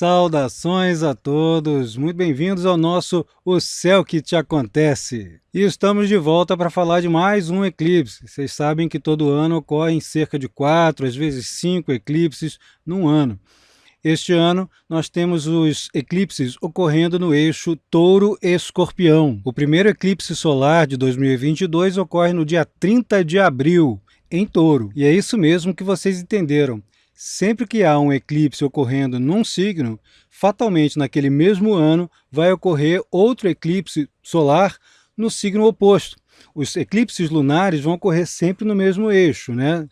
Saudações a todos, muito bem-vindos ao nosso O Céu que Te Acontece. E estamos de volta para falar de mais um eclipse. Vocês sabem que todo ano ocorrem cerca de 4, às vezes 5 eclipses num ano. Este ano nós temos os eclipses ocorrendo no eixo Touro-Escorpião. O primeiro eclipse solar de 2022 ocorre no dia 30 de abril, em Touro. E é isso mesmo que vocês entenderam. Sempre que há um eclipse ocorrendo num signo, fatalmente naquele mesmo ano vai ocorrer outro eclipse solar no signo oposto. Os eclipses lunares vão ocorrer sempre no mesmo eixo, né?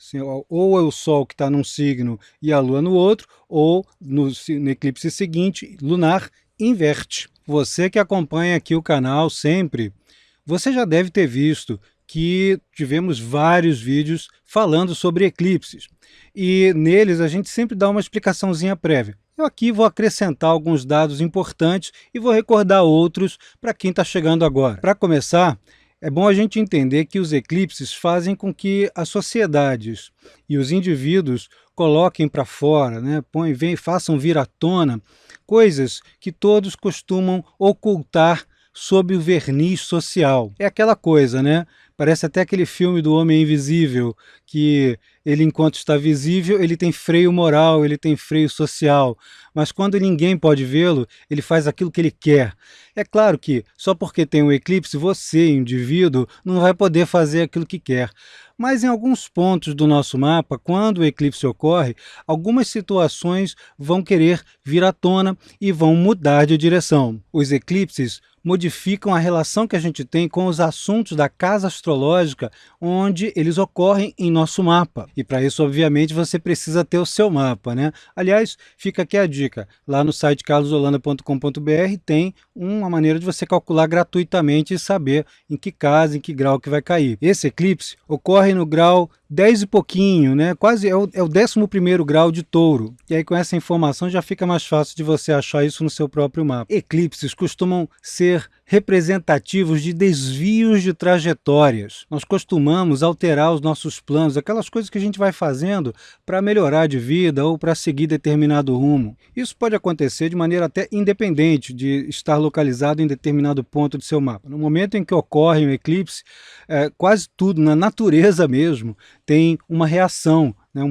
Ou é o Sol que está num signo e a Lua no outro, ou no eclipse seguinte, lunar, inverte. Você que acompanha aqui o canal sempre, você já deve ter visto que tivemos vários vídeos falando sobre eclipses. E neles a gente sempre dá uma explicaçãozinha prévia. Eu aqui vou acrescentar alguns dados importantes e vou recordar outros para quem está chegando agora. Para começar, é bom a gente entender que os eclipses fazem com que as sociedades e os indivíduos coloquem para fora, né, façam vir à tona coisas que todos costumam ocultar sob o verniz social. É aquela coisa, né? Parece até aquele filme do Homem Invisível, que ele, enquanto está visível, ele tem freio moral, ele tem freio social, mas quando ninguém pode vê-lo, ele faz aquilo que ele quer. É claro que, só porque tem um eclipse, você, indivíduo, não vai poder fazer aquilo que quer. Mas em alguns pontos do nosso mapa, quando o eclipse ocorre, algumas situações vão querer vir à tona e vão mudar de direção. Os eclipses modificam a relação que a gente tem com os assuntos da casa astrológica onde eles ocorrem em nosso mapa. E para isso, obviamente, você precisa ter o seu mapa, né? Aliás, fica aqui a dica. Lá no site carlosholanda.com.br tem uma maneira de você calcular gratuitamente e saber em que casa, em que grau que vai cair. Esse eclipse ocorre no grau 10 e pouquinho, né? Quase é o 11º grau de Touro. E aí com essa informação já fica mais fácil de você achar isso no seu próprio mapa. Eclipses costumam ser representativos de desvios de trajetórias. Nós costumamos alterar os nossos planos, aquelas coisas que a gente vai fazendo para melhorar de vida ou para seguir determinado rumo. Isso pode acontecer de maneira até independente de estar localizado em determinado ponto de seu mapa. No momento em que ocorre um eclipse, quase tudo, na natureza mesmo, tem uma reação, né?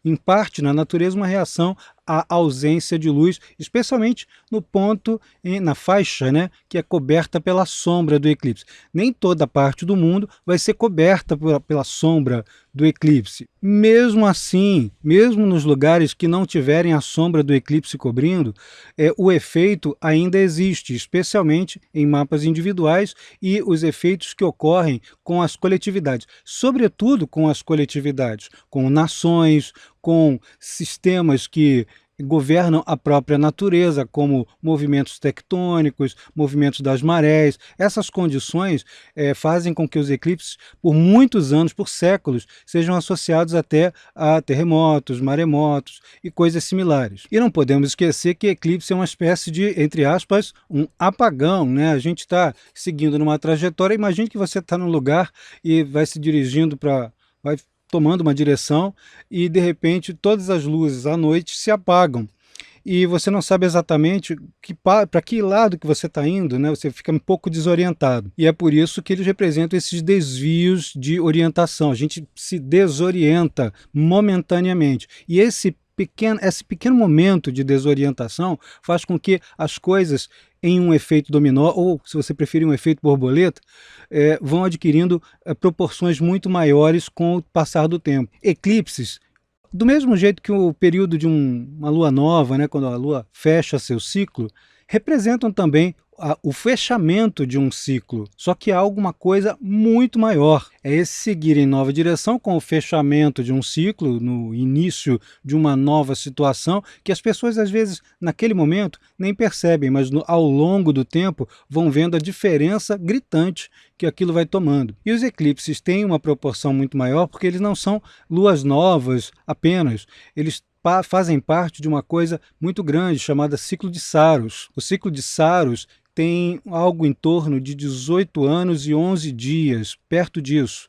Em parte na natureza, uma reação à ausência de luz, especialmente no ponto, na faixa, né, que é coberta pela sombra do eclipse. Nem toda parte do mundo vai ser coberta pela sombra do eclipse. Mesmo assim, mesmo nos lugares que não tiverem a sombra do eclipse cobrindo, o efeito ainda existe, especialmente em mapas individuais e os efeitos que ocorrem com as coletividades, sobretudo com as coletividades, com nações, com sistemas que governam a própria natureza, como movimentos tectônicos, movimentos das marés. Essas condições fazem com que os eclipses, por muitos anos, por séculos, sejam associados até a terremotos, maremotos e coisas similares. E não podemos esquecer que eclipse é uma espécie de, entre aspas, um apagão, né? A gente está seguindo numa trajetória. Imagine que você está num lugar e vai se dirigindo vai tomando uma direção e de repente todas as luzes à noite se apagam e você não sabe exatamente para que lado que você está indo, né? Você fica um pouco desorientado. E é por isso que eles representam esses desvios de orientação. A gente se desorienta momentaneamente. E esse pequeno momento de desorientação faz com que as coisas, em um efeito dominó, ou se você preferir um efeito borboleta, vão adquirindo proporções muito maiores com o passar do tempo. Eclipses, do mesmo jeito que o período de uma lua nova, né, quando a lua fecha seu ciclo, representam também o fechamento de um ciclo, só que há alguma coisa muito maior. É esse seguir em nova direção com o fechamento de um ciclo, no início de uma nova situação, que as pessoas às vezes naquele momento nem percebem, mas ao longo do tempo vão vendo a diferença gritante que aquilo vai tomando. E os eclipses têm uma proporção muito maior porque eles não são luas novas apenas, eles fazem parte de uma coisa muito grande chamada ciclo de Saros. O ciclo de Saros tem algo em torno de 18 anos e 11 dias, perto disso.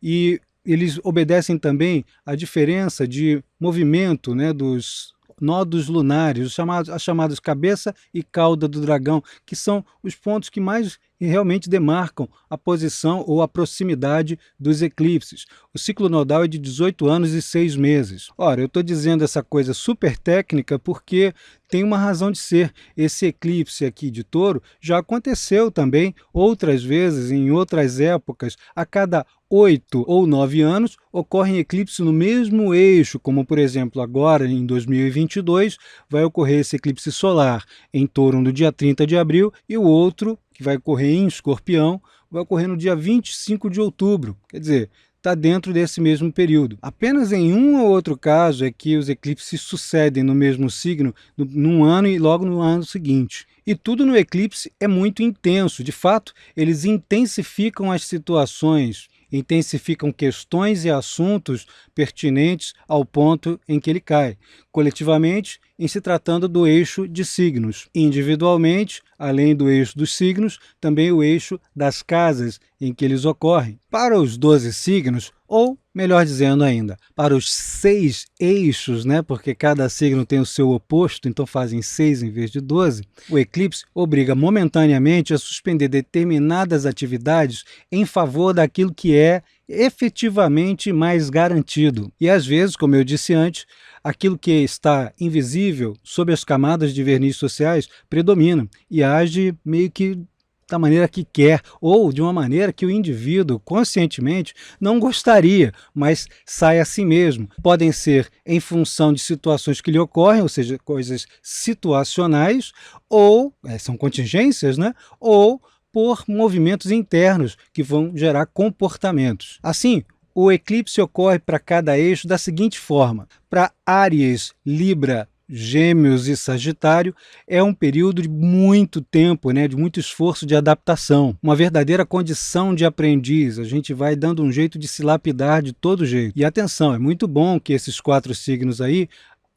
E eles obedecem também à diferença de movimento, né, dos nodos lunares, as chamadas cabeça e cauda do dragão, que são os pontos que mais realmente demarcam a posição ou a proximidade dos eclipses. O ciclo nodal é de 18 anos e 6 meses. Ora, eu estou dizendo essa coisa super técnica porque tem uma razão de ser. Esse eclipse aqui de Touro já aconteceu também outras vezes, em outras épocas. A cada 8 ou 9 anos ocorrem eclipses no mesmo eixo, como por exemplo agora em 2022 vai ocorrer esse eclipse solar em Touro no dia 30 de abril e o outro, que vai ocorrer em Escorpião, vai ocorrer no dia 25 de outubro. Quer dizer, está dentro desse mesmo período. Apenas em um ou outro caso é que os eclipses se sucedem no mesmo signo num ano e logo no ano seguinte. E tudo no eclipse é muito intenso. De fato, eles intensificam as situações, intensificam questões e assuntos pertinentes ao ponto em que ele cai. Coletivamente, em se tratando do eixo de signos. Individualmente, além do eixo dos signos, também o eixo das casas em que eles ocorrem. Para os 12 signos, ou melhor dizendo ainda, para os 6 eixos, porque cada signo tem o seu oposto, então fazem 6 em vez de 12, o eclipse obriga momentaneamente a suspender determinadas atividades em favor daquilo que é efetivamente mais garantido. E às vezes, como eu disse antes, aquilo que está invisível sob as camadas de verniz sociais predomina e age meio que da maneira que quer, ou de uma maneira que o indivíduo conscientemente não gostaria, mas sai a si mesmo. Podem ser em função de situações que lhe ocorrem, ou seja, coisas situacionais, ou são contingências, ou por movimentos internos que vão gerar comportamentos. Assim, o eclipse ocorre para cada eixo da seguinte forma: para Áries, Libra, Gêmeos e Sagitário, é um período de muito tempo, de muito esforço de adaptação, uma verdadeira condição de aprendiz. A gente vai dando um jeito de se lapidar de todo jeito. E atenção, é muito bom que esses 4 signos aí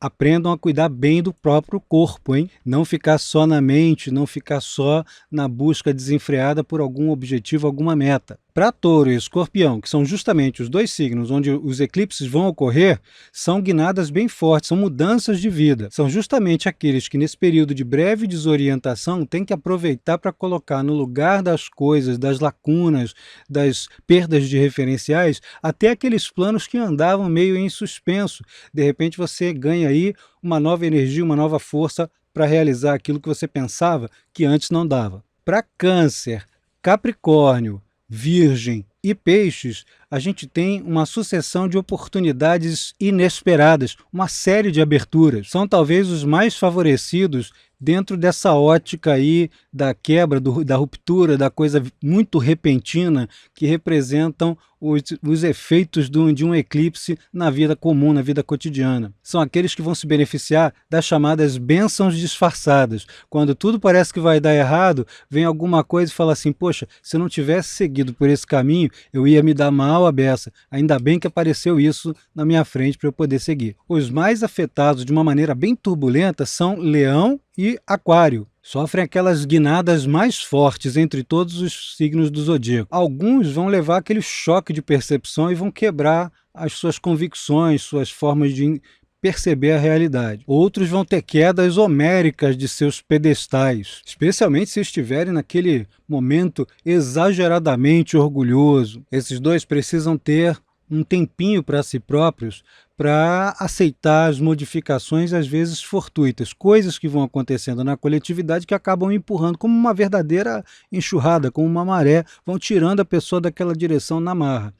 aprendam a cuidar bem do próprio corpo, Não ficar só na mente, não ficar só na busca desenfreada por algum objetivo, alguma meta. Para Touro e Escorpião, que são justamente os 2 signos onde os eclipses vão ocorrer, são guinadas bem fortes, são mudanças de vida. São justamente aqueles que nesse período de breve desorientação têm que aproveitar para colocar no lugar das coisas, das lacunas, das perdas de referenciais, até aqueles planos que andavam meio em suspenso. De repente você ganha aí uma nova energia, uma nova força para realizar aquilo que você pensava que antes não dava. Para Câncer, Capricórnio, Virgem e Peixes, a gente tem uma sucessão de oportunidades inesperadas, uma série de aberturas. São talvez os mais favorecidos dentro dessa ótica aí da quebra, da ruptura, da coisa muito repentina que representam os efeitos de um eclipse na vida comum, na vida cotidiana. São aqueles que vão se beneficiar das chamadas bênçãos disfarçadas. Quando tudo parece que vai dar errado, vem alguma coisa e fala assim: poxa, se eu não tivesse seguido por esse caminho, eu ia me dar mal à beça. Ainda bem que apareceu isso na minha frente para eu poder seguir. Os mais afetados de uma maneira bem turbulenta são Leão e Aquário. Sofrem aquelas guinadas mais fortes entre todos os signos do zodíaco. Alguns vão levar aquele choque de percepção e vão quebrar as suas convicções, suas formas de perceber a realidade. Outros vão ter quedas homéricas de seus pedestais, especialmente se estiverem naquele momento exageradamente orgulhoso. Esses 2 precisam ter um tempinho para si próprios, para aceitar as modificações, às vezes fortuitas, coisas que vão acontecendo na coletividade que acabam empurrando como uma verdadeira enxurrada, como uma maré, vão tirando a pessoa daquela direção na marra.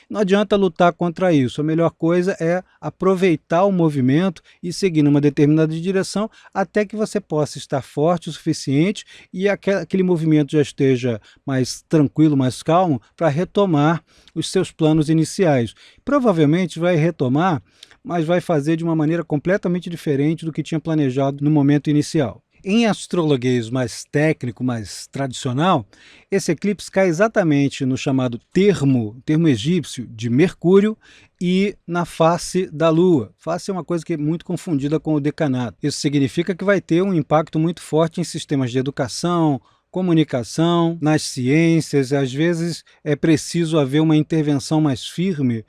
Não adianta lutar contra isso, a melhor coisa é aproveitar o movimento e seguir numa determinada direção até que você possa estar forte o suficiente e aquele movimento já esteja mais tranquilo, mais calmo, para retomar os seus planos iniciais. Provavelmente vai retomar, mas vai fazer de uma maneira completamente diferente do que tinha planejado no momento inicial. Em astrologuês mais técnico, mais tradicional, esse eclipse cai exatamente no chamado termo egípcio de Mercúrio e na face da Lua. Face é uma coisa que é muito confundida com o decanato. Isso significa que vai ter um impacto muito forte em sistemas de educação, comunicação, nas ciências. Às vezes é preciso haver uma intervenção mais firme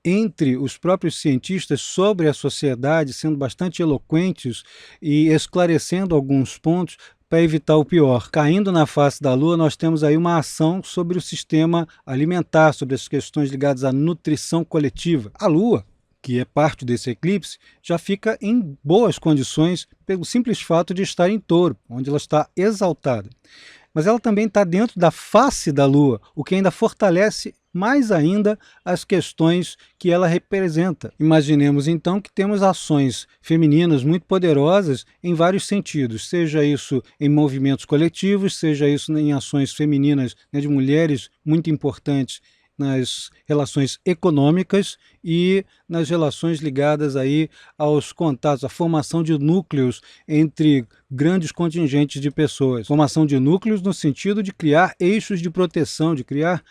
entre os próprios cientistas sobre a sociedade, sendo bastante eloquentes e esclarecendo alguns pontos para evitar o pior. Caindo na face da Lua, nós temos aí uma ação sobre o sistema alimentar, sobre as questões ligadas à nutrição coletiva. A Lua, que é parte desse eclipse, já fica em boas condições pelo simples fato de estar em Touro, onde ela está exaltada. Mas ela também está dentro da face da Lua, o que ainda fortalece mais ainda as questões que ela representa. Imaginemos então que temos ações femininas muito poderosas em vários sentidos, seja isso em movimentos coletivos, seja isso em ações femininas, né, de mulheres muito importantes nas relações econômicas e nas relações ligadas aí aos contatos, à formação de núcleos entre grandes contingentes de pessoas. Formação de núcleos no sentido de criar eixos de proteção, de criar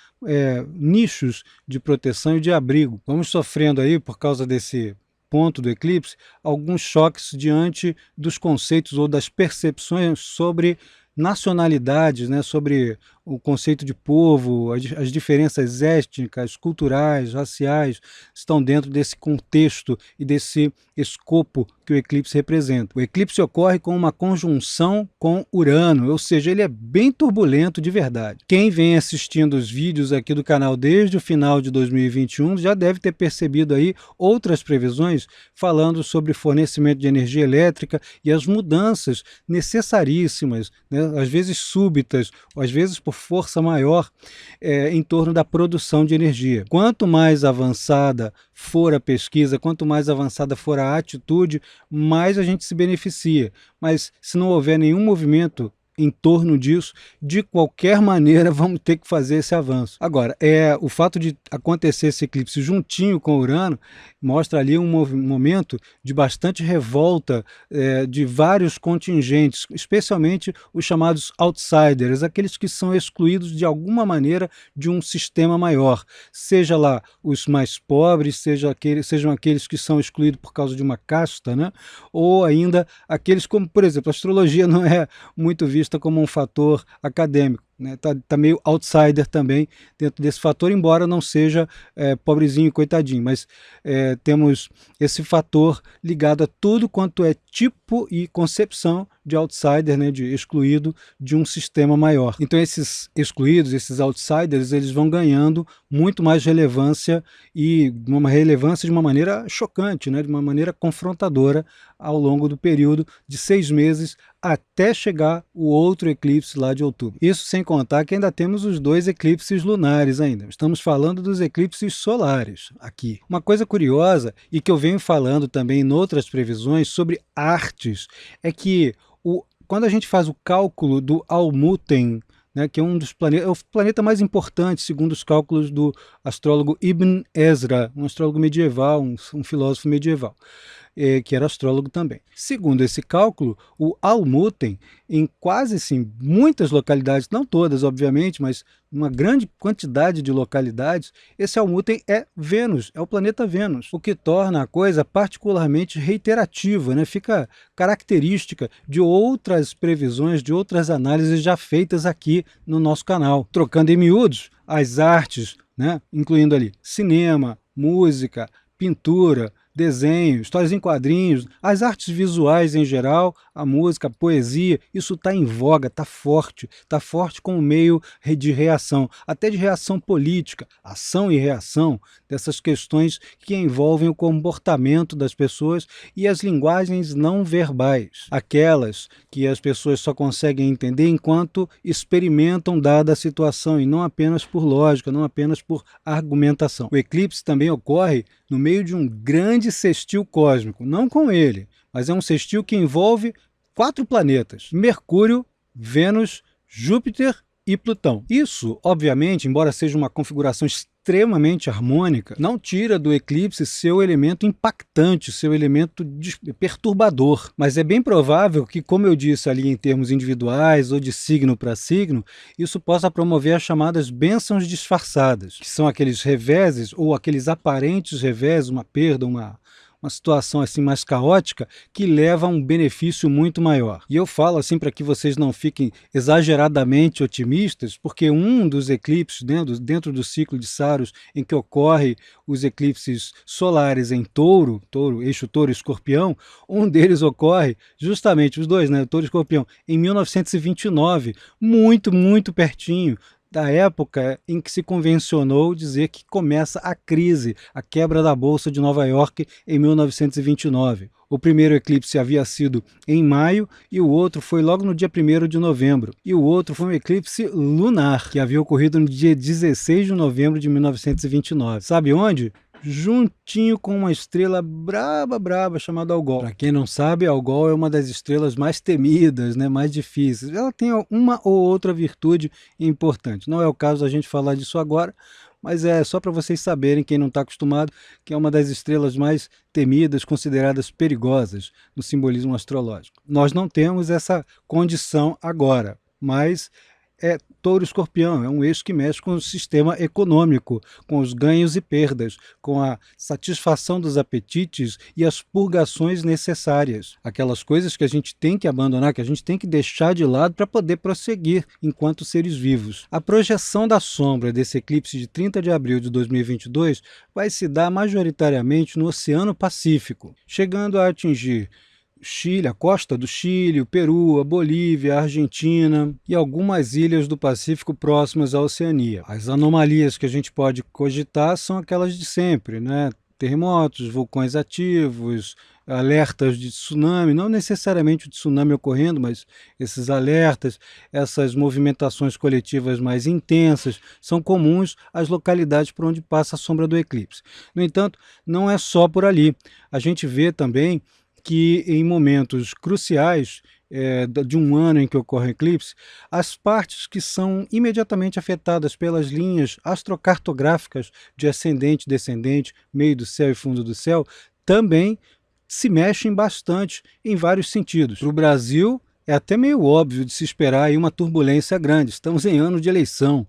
nichos de proteção e de abrigo. Vamos sofrendo aí, por causa desse ponto do eclipse, alguns choques diante dos conceitos ou das percepções sobre nacionalidades, né, sobre o conceito de povo, as diferenças étnicas, culturais, raciais, estão dentro desse contexto e desse escopo que o eclipse representa. O eclipse ocorre com uma conjunção com Urano, ou seja, ele é bem turbulento de verdade. Quem vem assistindo os vídeos aqui do canal desde o final de 2021 já deve ter percebido aí outras previsões falando sobre fornecimento de energia elétrica e as mudanças necessaríssimas, né, às vezes súbitas, ou às vezes por força maior, em torno da produção de energia. Quanto mais avançada for a pesquisa, quanto mais avançada for a atitude, mais a gente se beneficia. Mas se não houver nenhum movimento em torno disso, de qualquer maneira vamos ter que fazer esse avanço. Agora, o fato de acontecer esse eclipse juntinho com Urano mostra ali um momento de bastante revolta de vários contingentes, especialmente os chamados outsiders, aqueles que são excluídos de alguma maneira de um sistema maior, seja lá os mais pobres, sejam aqueles que são excluídos por causa de uma casta, né? Ou ainda aqueles como, por exemplo, a astrologia não é muito vista como um fator acadêmico, né? Tá meio outsider também dentro desse fator, embora não seja pobrezinho e coitadinho, mas temos esse fator ligado a tudo quanto é tipo e concepção de outsider, né, de excluído de um sistema maior. Então esses excluídos, esses outsiders, eles vão ganhando muito mais relevância, e uma relevância de uma maneira chocante, né, de uma maneira confrontadora ao longo do período de 6 meses até chegar o outro eclipse lá de outubro. Isso sem contar que ainda temos os 2 eclipses lunares ainda. Estamos falando dos eclipses solares aqui. Uma coisa curiosa, e que eu venho falando também em outras previsões sobre artes, é que quando a gente faz o cálculo do Almuten, né, que é um dos planetas, é o planeta mais importante, segundo os cálculos do astrólogo Ibn Ezra, um astrólogo medieval, um filósofo medieval, que era astrólogo também. Segundo esse cálculo, o Almuten, em quase assim, muitas localidades, não todas obviamente, mas uma grande quantidade de localidades, esse Almuten é Vênus, é o planeta Vênus, o que torna a coisa particularmente reiterativa, né? Fica característica de outras previsões, de outras análises já feitas aqui no nosso canal. Trocando em miúdos, as artes, né? Incluindo ali cinema, música, pintura, desenho, histórias em quadrinhos, as artes visuais em geral, a música, a poesia, isso está em voga, está forte como meio de reação, até de reação política, ação e reação dessas questões que envolvem o comportamento das pessoas e as linguagens não verbais, aquelas que as pessoas só conseguem entender enquanto experimentam dada a situação e não apenas por lógica, não apenas por argumentação. O eclipse também ocorre no meio de um grande sextil cósmico, não com ele, mas é um sextil que envolve 4 planetas: Mercúrio, Vênus, Júpiter e Plutão. Isso, obviamente, embora seja uma configuração extremamente harmônica, não tira do eclipse seu elemento impactante, seu elemento perturbador. Mas é bem provável que, como eu disse ali em termos individuais ou de signo para signo, isso possa promover as chamadas bênçãos disfarçadas, que são aqueles reveses ou aqueles aparentes reveses, uma perda, uma situação assim mais caótica que leva a um benefício muito maior. E eu falo assim para que vocês não fiquem exageradamente otimistas, porque um dos eclipses dentro do ciclo de Saros em que ocorre os eclipses solares em Touro, eixo Touro-Escorpião, um deles ocorre justamente, os dois, né, Touro e Escorpião, em 1929, muito pertinho da época em que se convencionou dizer que começa a crise, a quebra da Bolsa de Nova York em 1929. O primeiro eclipse havia sido em maio e o outro foi logo no dia 1º de novembro. E o outro foi um eclipse lunar, que havia ocorrido no dia 16 de novembro de 1929. Sabe onde? Juntinho com uma estrela braba chamada Algol. Para quem não sabe, Algol é uma das estrelas mais temidas, né, mais difíceis. Ela tem uma ou outra virtude importante. Não é o caso da gente falar disso agora, mas é só para vocês saberem, quem não está acostumado, que é uma das estrelas mais temidas, consideradas perigosas no simbolismo astrológico. Nós não temos essa condição agora, mas é Touro-Escorpião, é um eixo que mexe com o sistema econômico, com os ganhos e perdas, com a satisfação dos apetites e as purgações necessárias. Aquelas coisas que a gente tem que abandonar, que a gente tem que deixar de lado para poder prosseguir enquanto seres vivos. A projeção da sombra desse eclipse de 30 de abril de 2022 vai se dar majoritariamente no Oceano Pacífico, chegando a atingir Chile, a costa do Chile, o Peru, a Bolívia, a Argentina e algumas ilhas do Pacífico próximas à Oceania. As anomalias que a gente pode cogitar são aquelas de sempre, né? Terremotos, vulcões ativos, alertas de tsunami, não necessariamente o tsunami ocorrendo, mas esses alertas, essas movimentações coletivas mais intensas, são comuns às localidades por onde passa a sombra do eclipse. No entanto, não é só por ali. A gente vê também que em momentos cruciais de um ano em que ocorre o eclipse, as partes que são imediatamente afetadas pelas linhas astrocartográficas de ascendente, descendente, meio do céu e fundo do céu, também se mexem bastante em vários sentidos. Para o Brasil, é até meio óbvio de se esperar aí uma turbulência grande. Estamos em ano de eleição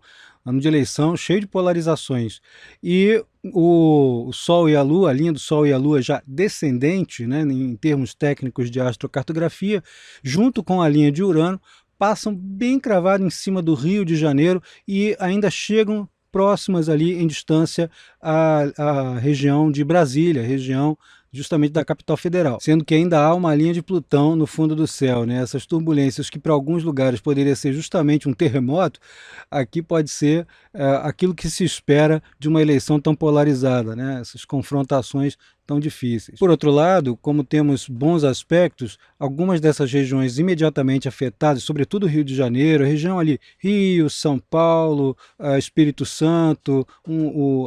cheio de polarizações. E o Sol e a Lua, a linha do Sol e a Lua já descendente, né, em termos técnicos de astrocartografia, junto com a linha de Urano, passam bem cravado em cima do Rio de Janeiro e ainda chegam próximas ali em distância à região de Brasília, região justamente da capital federal, sendo que ainda há uma linha de Plutão no fundo do céu, né? Essas turbulências que para alguns lugares poderia ser justamente um terremoto, aqui pode ser aquilo que se espera de uma eleição tão polarizada, né? Essas confrontações tão difíceis. Por outro lado, como temos bons aspectos, algumas dessas regiões imediatamente afetadas, sobretudo o Rio de Janeiro, a região ali, Rio, São Paulo, Espírito Santo,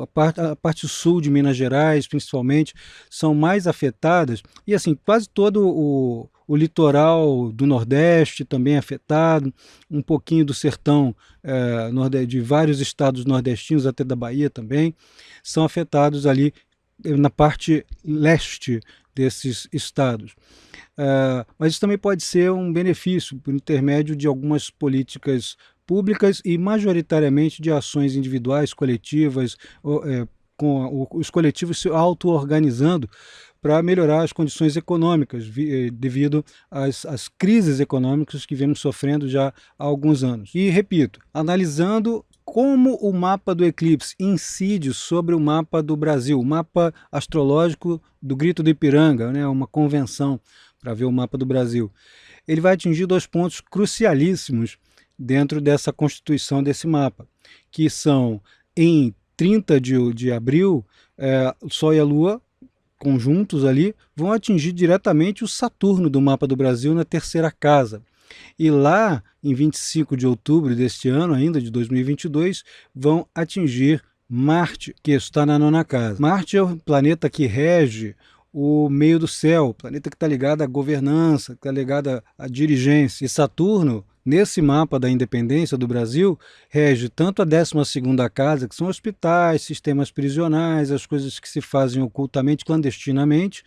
a parte sul de Minas Gerais, principalmente, são mais afetadas, e assim, quase todo o litoral do Nordeste também é afetado, um pouquinho do sertão de vários estados nordestinos, até da Bahia também, são afetados ali na parte leste desses estados. Mas isso também pode ser um benefício por intermédio de algumas políticas públicas e majoritariamente de ações individuais, coletivas, com os coletivos se auto-organizando para melhorar as condições econômicas devido às crises econômicas que vemos sofrendo já há alguns anos. E repito, analisando como o mapa do eclipse incide sobre o mapa do Brasil, o mapa astrológico do Grito do Ipiranga, né, uma convenção para ver o mapa do Brasil. Ele vai atingir dois pontos crucialíssimos dentro dessa constituição desse mapa, que são em 30 de abril, o Sol e a Lua, conjuntos ali, vão atingir diretamente o Saturno do mapa do Brasil na terceira casa. E lá, em 25 de outubro deste ano, ainda de 2022, vão atingir Marte, que está na nona casa. Marte é o planeta que rege o meio do céu, o planeta que está ligado à governança, que está ligado à dirigência. E Saturno, nesse mapa da independência do Brasil, rege tanto a 12ª casa, que são hospitais, sistemas prisionais, as coisas que se fazem ocultamente, clandestinamente,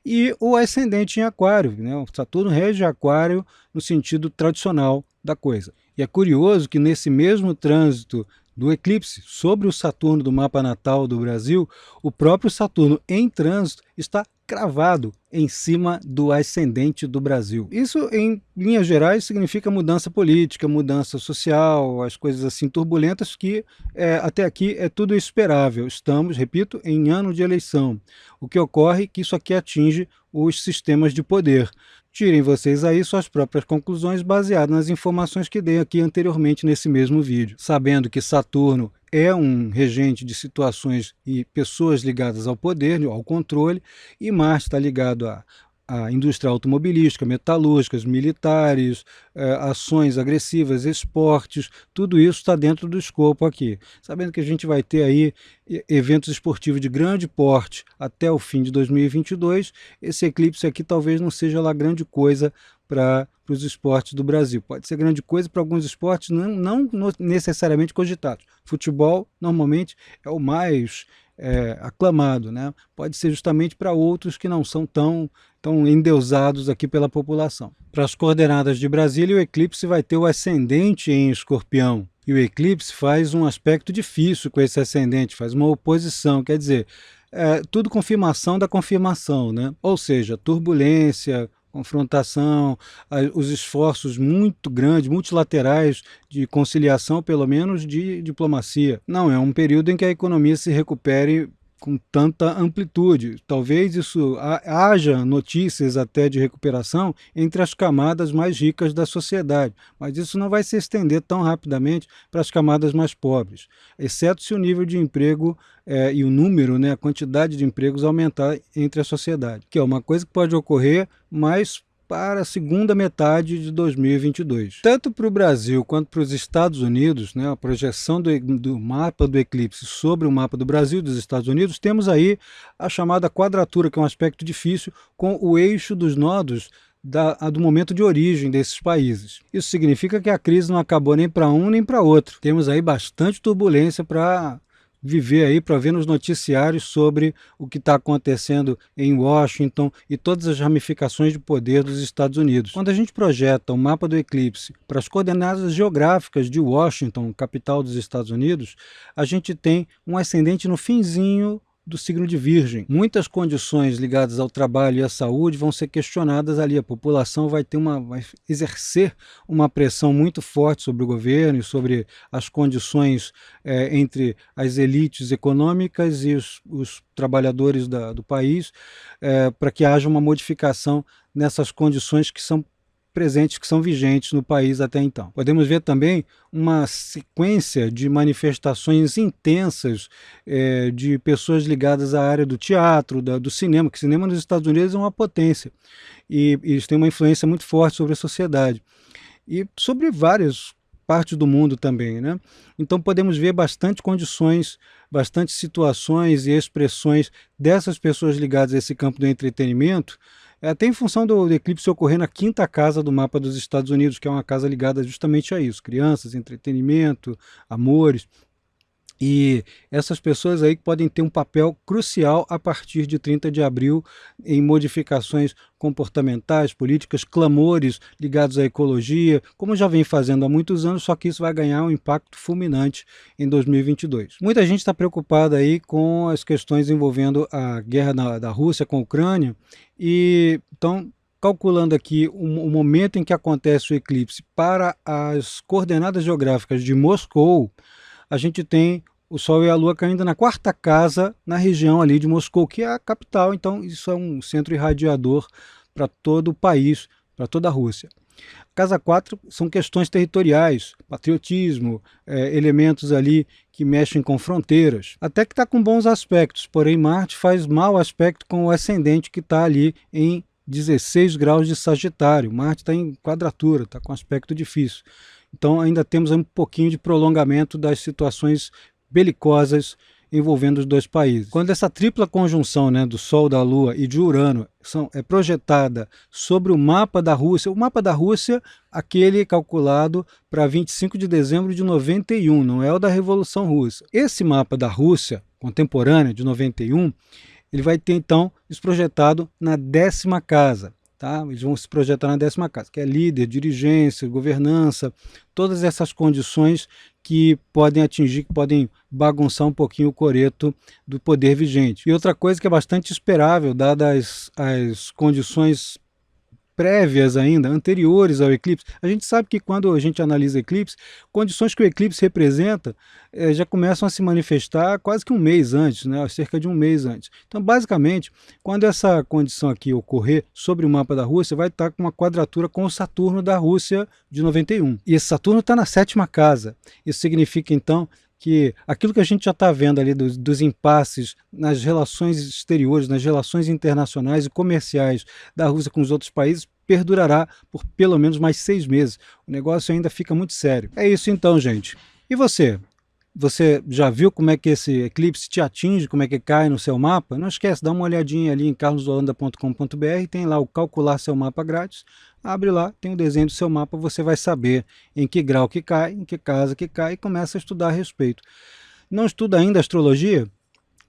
e o ascendente em Aquário, né? O Saturno rege Aquário no sentido tradicional da coisa. E é curioso que nesse mesmo trânsito do eclipse sobre o Saturno do mapa natal do Brasil, o próprio Saturno em trânsito está cravado em cima do ascendente do Brasil. Isso, em linhas gerais, significa mudança política, mudança social, as coisas assim turbulentas que até aqui é tudo esperável. Estamos, repito, em ano de eleição. O que ocorre é que isso aqui atinge os sistemas de poder. Tirem vocês aí suas próprias conclusões baseadas nas informações que dei aqui anteriormente nesse mesmo vídeo. Sabendo que Saturno é um regente de situações e pessoas ligadas ao poder, ao controle, e Marte está ligado à indústria automobilística, metalúrgicas, militares, ações agressivas, esportes, tudo isso está dentro do escopo aqui. Sabendo que a gente vai ter aí eventos esportivos de grande porte até o fim de 2022, esse eclipse aqui talvez não seja lá grande coisa para os esportes do Brasil. Pode ser grande coisa para alguns esportes não necessariamente cogitados. Futebol, normalmente, é o mais aclamado, né? Pode ser justamente para outros que não são tão endeusados aqui pela população. Para as coordenadas de Brasília, o eclipse vai ter o ascendente em Escorpião. E o eclipse faz um aspecto difícil com esse ascendente, faz uma oposição, quer dizer, tudo confirmação da confirmação, né? Ou seja, turbulência, confrontação, os esforços muito grandes, multilaterais de conciliação, pelo menos de diplomacia. Não é um período em que a economia se recupere com tanta amplitude. Talvez isso haja notícias até de recuperação entre as camadas mais ricas da sociedade, mas isso não vai se estender tão rapidamente para as camadas mais pobres, exceto se o nível de emprego e o número, né, a quantidade de empregos aumentar entre a sociedade, que é uma coisa que pode ocorrer, mas para a segunda metade de 2022. Tanto para o Brasil quanto para os Estados Unidos, né, a projeção do mapa do eclipse sobre o mapa do Brasil e dos Estados Unidos, temos aí a chamada quadratura, que é um aspecto difícil, com o eixo dos nodos do momento de origem desses países. Isso significa que a crise não acabou nem para um nem para outro. Temos aí bastante turbulência para viver aí, para ver nos noticiários sobre o que está acontecendo em Washington e todas as ramificações de poder dos Estados Unidos. Quando a gente projeta o mapa do eclipse para as coordenadas geográficas de Washington, capital dos Estados Unidos, a gente tem um ascendente no finzinho do signo de Virgem. Muitas condições ligadas ao trabalho e à saúde vão ser questionadas ali. A população vai exercer uma pressão muito forte sobre o governo e sobre as condições entre as elites econômicas e os trabalhadores do país, para que haja uma modificação nessas condições que são presentes, que são vigentes no país até então. Podemos ver também uma sequência de manifestações intensas de pessoas ligadas à área do teatro, do cinema, que o cinema nos Estados Unidos é uma potência e eles têm uma influência muito forte sobre a sociedade e sobre várias partes do mundo também, né? Então podemos ver bastante condições, bastante situações e expressões dessas pessoas ligadas a esse campo do entretenimento, até em função do eclipse ocorrer na quinta casa do mapa dos Estados Unidos, que é uma casa ligada justamente a isso, crianças, entretenimento, amores. E essas pessoas aí podem ter um papel crucial a partir de 30 de abril em modificações comportamentais, políticas, clamores ligados à ecologia, como já vem fazendo há muitos anos, só que isso vai ganhar um impacto fulminante em 2022. Muita gente está preocupada aí com as questões envolvendo a guerra da Rússia com a Ucrânia, e então, calculando aqui o momento em que acontece o eclipse para as coordenadas geográficas de Moscou, a gente tem o Sol e a Lua caindo na quarta casa, na região ali de Moscou, que é a capital. Então isso é um centro irradiador para todo o país, para toda a Rússia. Casa 4 são questões territoriais, patriotismo, elementos ali que mexem com fronteiras. Até que está com bons aspectos, porém Marte faz mau aspecto com o ascendente que está ali em 16 graus de Sagitário. Marte está em quadratura, está com aspecto difícil. Então ainda temos um pouquinho de prolongamento das situações belicosas envolvendo os dois países. Quando essa tripla conjunção, né, do Sol, da Lua e de Urano é projetada sobre o mapa da Rússia, aquele calculado para 25 de dezembro de 91, não é o da Revolução Russa. Esse mapa da Rússia contemporânea, de 91, ele vai ter então isso projetado na 10ª casa. tá? Eles vão se projetar na 10ª casa, que é líder, dirigência, governança, todas essas condições que podem atingir, que podem bagunçar um pouquinho o coreto do poder vigente. E outra coisa que é bastante esperável, dadas as condições prévias ainda, anteriores ao eclipse. A gente sabe que quando a gente analisa eclipse, condições que o eclipse representa já começam a se manifestar quase que um mês antes, né? Cerca de um mês antes. Então, basicamente, quando essa condição aqui ocorrer sobre o mapa da Rússia, vai estar com uma quadratura com o Saturno da Rússia de 91. E esse Saturno está na 7ª casa. Isso significa, então, que aquilo que a gente já está vendo ali dos impasses nas relações exteriores, nas relações internacionais e comerciais da Rússia com os outros países, perdurará por pelo menos mais 6 meses. O negócio ainda fica muito sério. É isso então, gente. E você? Você já viu como é que esse eclipse te atinge, como é que cai no seu mapa? Não esquece, dá uma olhadinha ali em carlosholanda.com.br, tem lá o calcular seu mapa grátis, abre lá, tem o desenho do seu mapa, você vai saber em que grau que cai, em que casa que cai e começa a estudar a respeito. Não estuda ainda astrologia?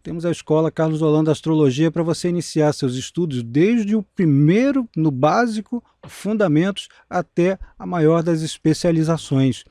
Temos a escola Carlos Holanda Astrologia para você iniciar seus estudos desde o primeiro, no básico, fundamentos, até a maior das especializações.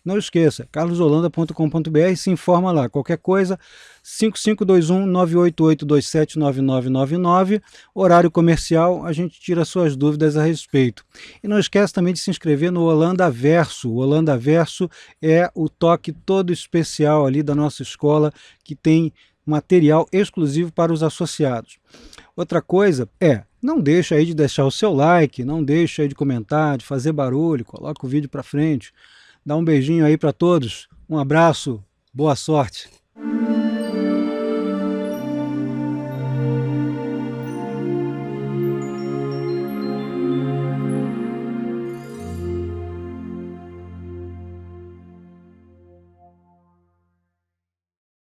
Não esqueça, carlosholanda.com.br, se informa lá. Qualquer coisa, 5521-988279999, horário comercial, a gente tira suas dúvidas a respeito. E não esqueça também de se inscrever no Holanda Verso. O Holanda Verso é o toque todo especial ali da nossa escola, que tem material exclusivo para os associados. Outra coisa não deixa aí de deixar o seu like, não deixa aí de comentar, de fazer barulho, coloca o vídeo para frente. Dá um beijinho aí para todos, um abraço, boa sorte!